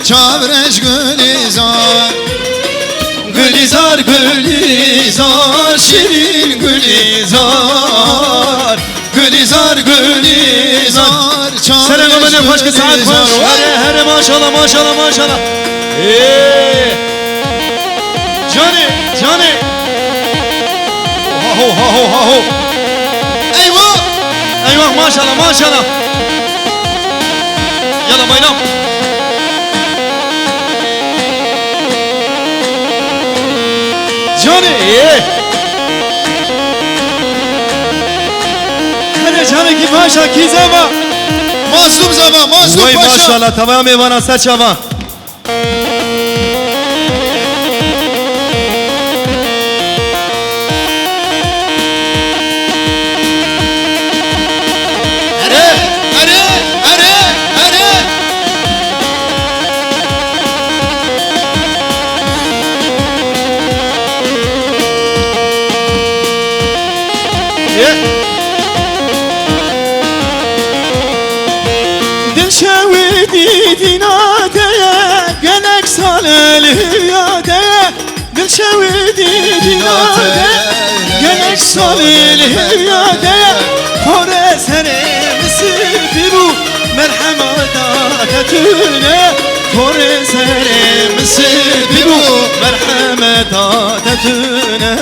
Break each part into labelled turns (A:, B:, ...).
A: Çavreş Gülizar, Gülizar Gülizar, Şirin Gülizar, Gülizar Gülizar.
B: Selam benim hoş geldin. Hadi maşallah maşallah maşallah. Johnny. Ho ho ho ho. Eyvah maşallah maşallah. Yalla bayram. Johnny. Hadi Johnny ki maşallah ki zaman.
A: Mazlum zaman, mazlum
B: Vay
A: paşa.
B: maşallah tamam bana saç ama.
C: شاودي ديناتيا قالك صالح الهياتيا دل شاودي ديناتيا قالك صالح الهياتيا فورس هرم سيبو مرحمة تاتنا فورس هرم سيبو مرحمة تاتنا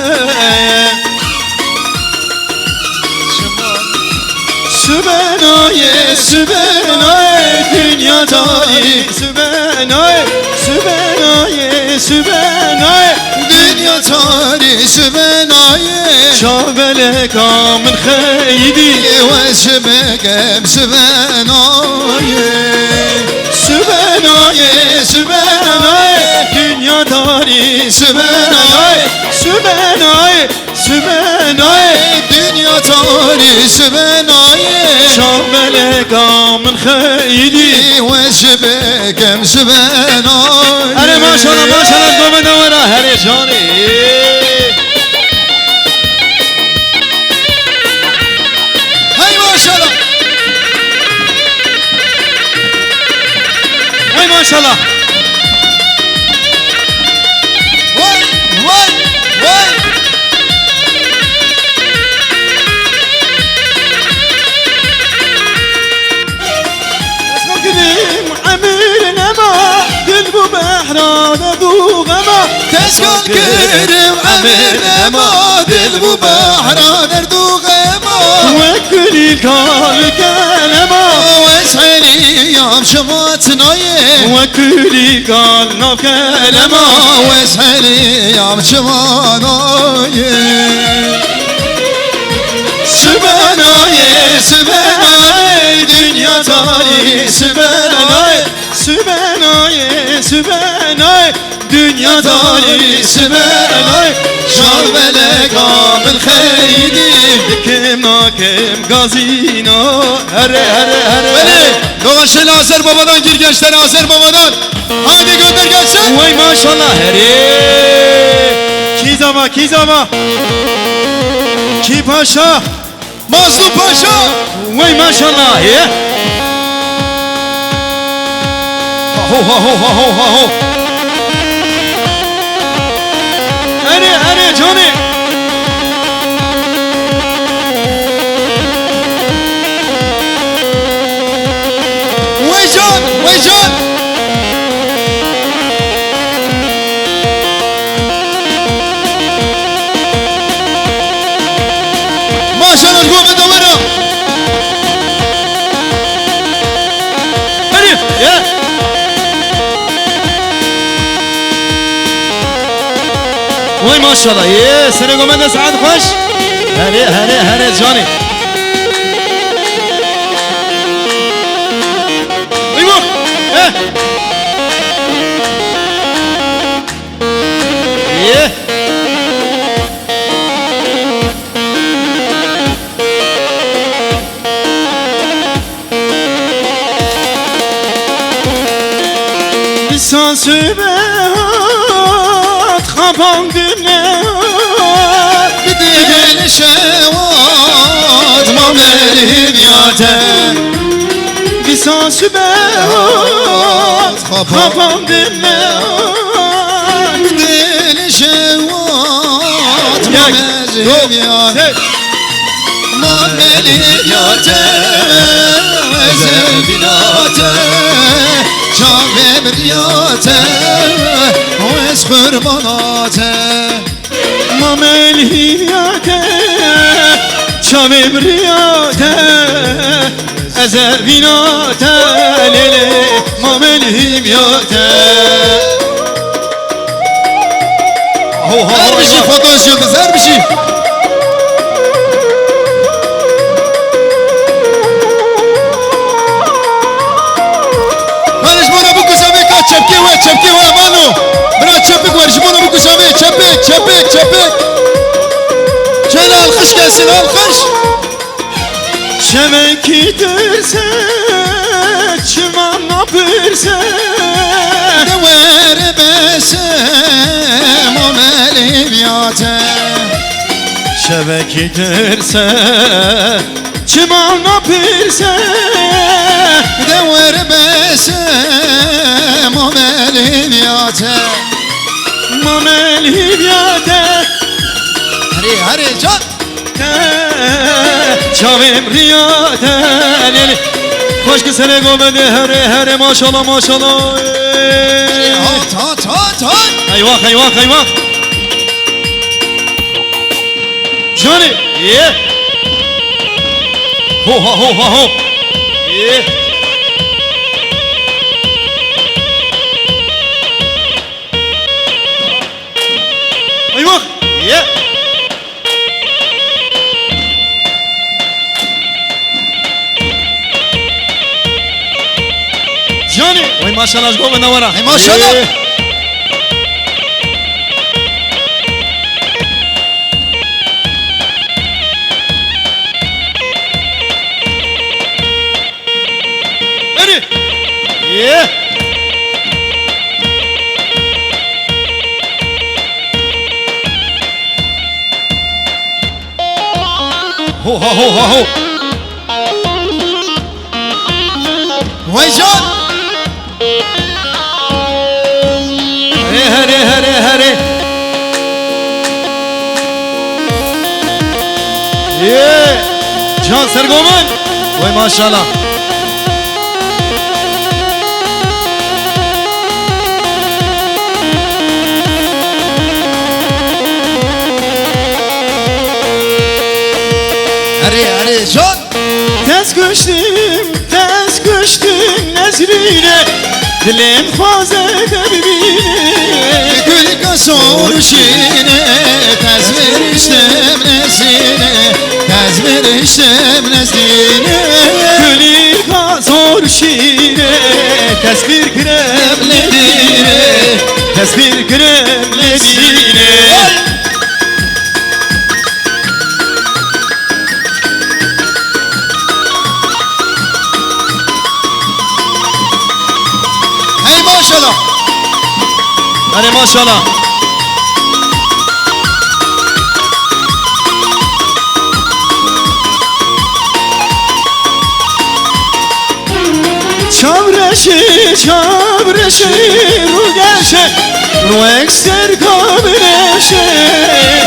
C: Sübhaneye, Sübhaneye, dünya tarihi Sübhaneye, Sübhaneye, Sübhaneye,
A: dünya tarihi Sübhaneye.
C: Şabele kamın kheydi
A: Ve şebekem Sübhaneye.
C: Sübhaneye, Sübhaneye, dünya tarihi Sübhaneye, Sübhaneye, Sübhaneye,
A: dünya tarihi Sübhaneye.
C: Şabele kamın kheydi
A: Ve şebekem Sübhaneye.
B: Hadi maşallah maşallah domine vara hadi Johnny.
A: Hay maşallah.
B: Vay maşallah.
A: Vay vay vay.
C: Gülüm amirine ma Dilbu behrana du gama
A: Teşkil kırım amirine ma Dil bu bahra nerdu gema.
C: Vekülil kal kelema
A: Ves'ali yam şımatnayı.
C: Vekülil kal nav kelema
A: Ves'ali yam şımanayı.
C: Sübhanaye, Sübhanaye, dünya tarihi Sübhanaye, Sübhanaye, Sübhanaye, dünya tarihi Sübhanaye, Şarbele kamil kheydi, dikim nakim gazino, here.
A: Beni Doğaşel Azer Baba'dan gir gençler Azer Baba'dan. Haydi gönder gelsin.
B: Vay maşallah hadi.
C: Ki zama, ki paşa,
A: Mazlum Paşa.
B: Vay maşallah ya. Ho ho ho ho ho ho.
C: hadi Johnny.
A: Veycan, Veycan. Maşallah Rüme Davara.
B: Hadi ya. Vay maşallah ya. Seni gömede saat hoş. Hadi Johnny. Eyvah. Yeah.
C: Lisansı behat Kapan günler
A: Gidin şevat Mamerhim yatem.
C: قصاص بهات خفام دمنان
A: دل شوات مذهب يا ما ملياته زبيناته شام برياته ويس خرماناته
C: ما ملياته شام برياته زبيناته ليلي ما ملياته
A: her bir şey fotoğraf yıldız her bir şey çepki var mano bırak çepik var şimdi bunu bu kusame çepik şöyle alkış gelsin alkış
C: Şemeki derse çiman napırse
A: dever besem o melibiyate
C: Şebeki derse çiman napırse
A: dever besem o melibiyate
C: Mameli biyade
A: Hari can
C: Çavim riyade Leli Hoş ki sene gomede here maşallah maşallah
A: Hat
C: Eyvah Johnny yeah Ho yeah Eyvah yeah Johnny Oy maşallah gome navara
A: maşallah
C: Hadi yeah Ho
A: Vay can
C: Hare Yeah Can Sergomen Vay maşallah
A: Hari can
C: Tez kıştım nezrine Dilim faz edebine
A: Gül kasor şine tez veriştem nezine
C: Gülü gazor şire Tesbir gremledine Tesbir gremledine
A: Hey maşallah
C: Hadi maşallah Çavreşi ru gerşe Ru ekster kabreşe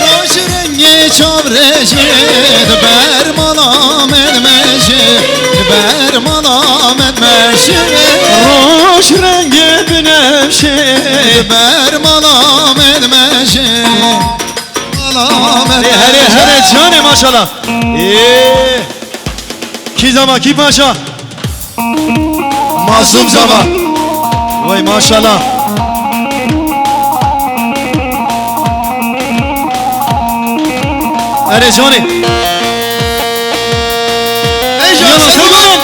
A: Roş rengi çavreşi bermanam etmeşe
C: Roş rengi binevşe
A: bermanam etmeşe
C: Hele cane maşallah Ki zaman ki paşa
A: Masum zaman
C: Vay maşallah Hele cane
A: Hey can
C: Yalan Sergomen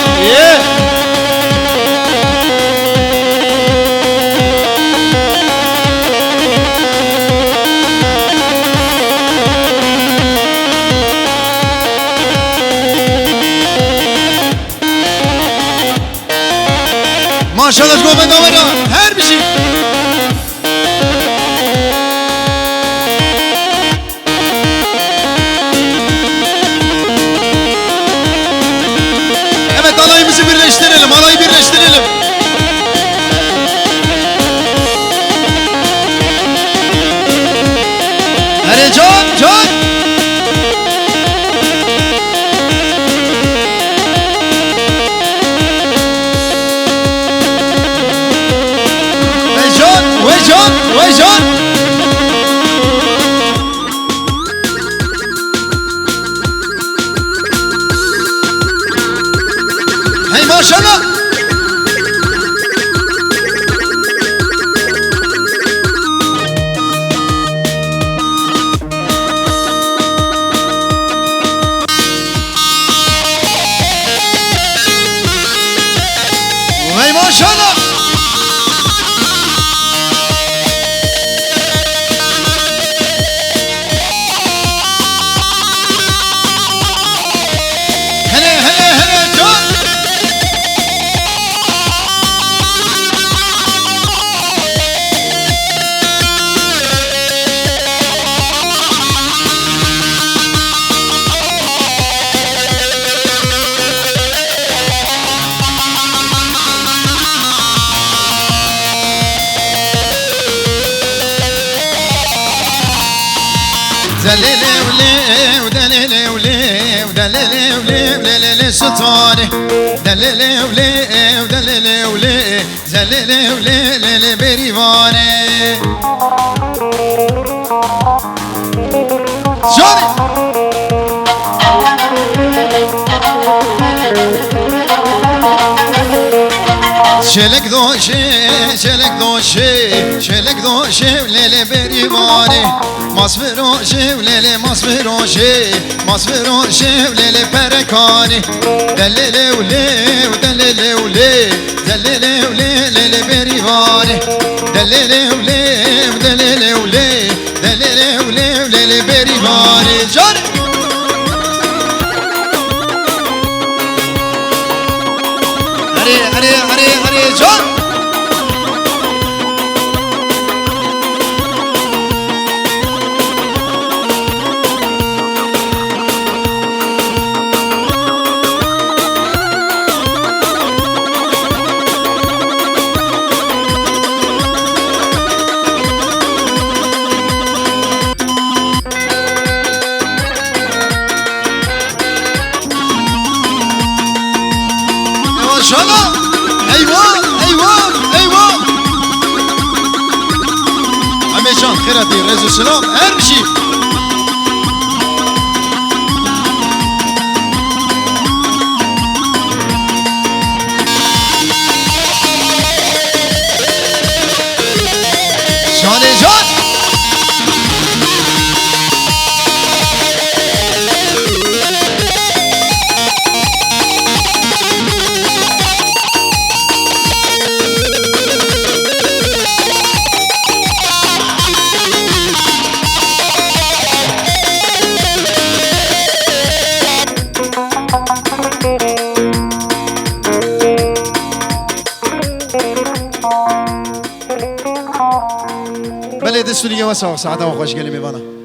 A: Maşallah Gomen Davara her bir şey جان هی ماشاءالله هی ماشاءالله هلا هلا هلا جان دليلي ولي ودليلي ولي ودليلي ولي ولي سلطاني دليلي ولي ودليلي ولي دليلي ولي ليلي بريواني جوني شلك دوشي شلك دوشي شلك دوشي وليلي بريواني مصفروشي وليلي مصفروشي مصفروشي وليلي بركاني دليلي ولي ودليلي ولي دليلي ولي ليلي بريواني دليلي ولي ودليلي ولي دليلي ولي وليلي بريواني جاني هري جان ما شاء الله ايوه ايوه ايوه عمي جان خيراتي رزق السلام امشي جاني جان بله دستوری واسه ساعت خوش گلی میبانه